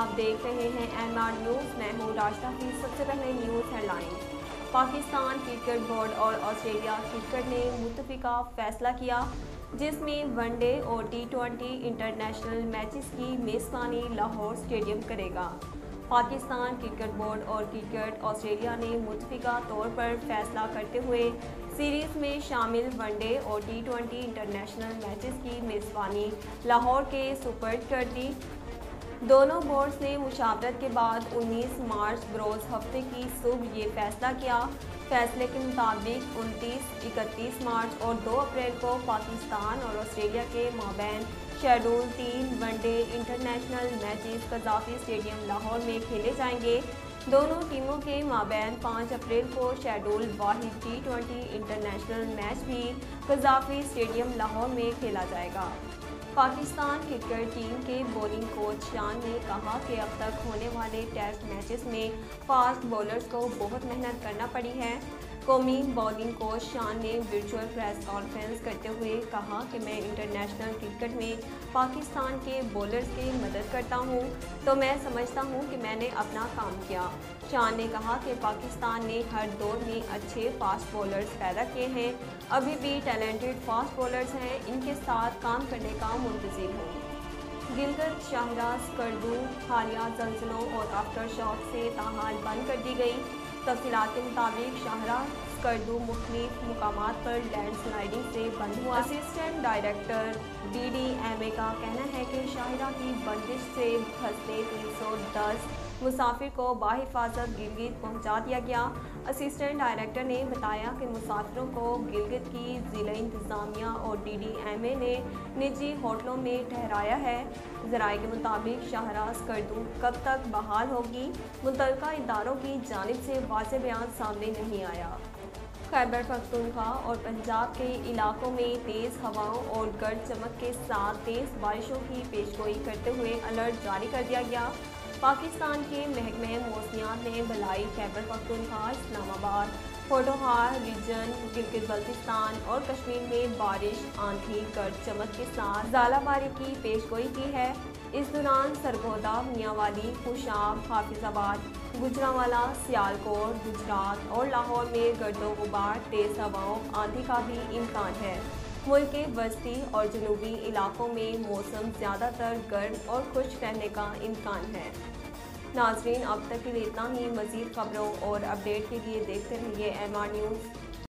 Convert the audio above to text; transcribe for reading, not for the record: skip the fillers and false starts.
آپ دیکھ رہے ہیں MR نیوز، میں ہوں راشدہ حفیظ۔ سب سے پہلے news headline. Pakistan cricket board اور آسٹریلیا کرکٹ نے متفقہ فیصلہ کیا، جس میں ون ڈے اور T20 انٹرنیشنل میچز کی میزبانی لاہور اسٹیڈیم کرے گا۔ پاکستان کرکٹ بورڈ اور کرکٹ آسٹریلیا نے متفقہ طور پر فیصلہ کرتے ہوئے سیریز میں شامل ون ڈے اور T20 انٹرنیشنل میچز کی میزبانی لاہور کے سپرد کر دی۔ دونوں بورڈز نے مشاورت کے بعد 19 مارچ بروز ہفتے کی صبح یہ فیصلہ کیا۔ فیصلے کے مطابق 29، 31 مارچ اور 2 اپریل کو پاکستان اور آسٹریلیا کے مابین schedule 3 one day international matches Gaddafi stadium Lahore میں کھیلے جائیں گے۔ دونوں ٹیموں کے مابین 5 اپریل کو شیڈول واحد T20 انٹرنیشنل میچ بھی قذافی اسٹیڈیم لاہور میں کھیلا جائے گا۔ پاکستان کرکٹ ٹیم کے بولنگ کوچ شان نے کہا کہ اب تک ہونے والے ٹیسٹ میچز میں فاسٹ بولرز کو بہت محنت کرنا پڑی ہے۔ قومی بولنگ کوچ شان نے ورچوئل پریس کانفرنس کرتے ہوئے کہا کہ میں انٹرنیشنل کرکٹ میں پاکستان کے بولرز کی مدد کرتا ہوں تو میں سمجھتا ہوں کہ میں نے اپنا کام کیا۔ شان نے کہا کہ پاکستان نے ہر دور میں اچھے فاسٹ بولرز پیدا کیے ہیں، ابھی بھی ٹیلنٹڈ فاسٹ بولرز ہیں، ان کے ساتھ کام کرنے کا منتظر ہوں۔ گلگت شاہراہ سکردو حالیہ زلزلوں اور آفٹر شاک سے تاحال بند کر دی گئی۔ تفصیلات کے مطابق شاہراہ سکردو مختلف مقامات پر لینڈ سلائیڈنگ سے بند ہوا۔ اسسٹنٹ ڈائریکٹر DDMA کا کہنا ہے کہ شاہراہ کی بندش سے پھنسے 310 مسافر کو بحفاظت گلگت پہنچا دیا گیا۔ اسسٹنٹ ڈائریکٹر نے بتایا کہ مسافروں کو گلگت کی ضلع انتظامیہ اور DDMA نے نجی ہوٹلوں میں ٹھہرایا ہے۔ ذرائع کے مطابق شاہراہ سکردو کب تک بحال ہوگی، متعلقہ اداروں کی جانب سے واضح بیان سامنے نہیں آیا۔ خیبر پختونخوا اور پنجاب کے علاقوں میں تیز ہواؤں اور گرج چمک کے ساتھ تیز بارشوں کی پیشگوئی کرتے ہوئے الرٹ جاری کر دیا گیا۔ پاکستان کے محکمہ موسمیات نے بالائی خیبر پختونخوا، اسلام آباد، پوٹھوہار ریجن، گلگت بلتستان اور کشمیر میں بارش، آندھی، گرج چمک کے ساتھ ژالہ باری کی پیشگوئی کی ہے۔ اس دوران سرگودا، میاں والی، خوشاب، حافظ آباد، گوجرانوالہ، سیالکوٹ، گجرات اور لاہور میں گرد و غبار، تیز ہواؤں، آندھی کا بھی امکان ہے۔ ملک کے وسطی اور جنوبی علاقوں میں موسم زیادہ تر گرم اور خشک رہنے کا امکان ہے۔ ناظرین، اب تک کے لیے اتنا ہی۔ مزید خبروں اور اپڈیٹ کے لیے دیکھتے رہیے MR نیوز۔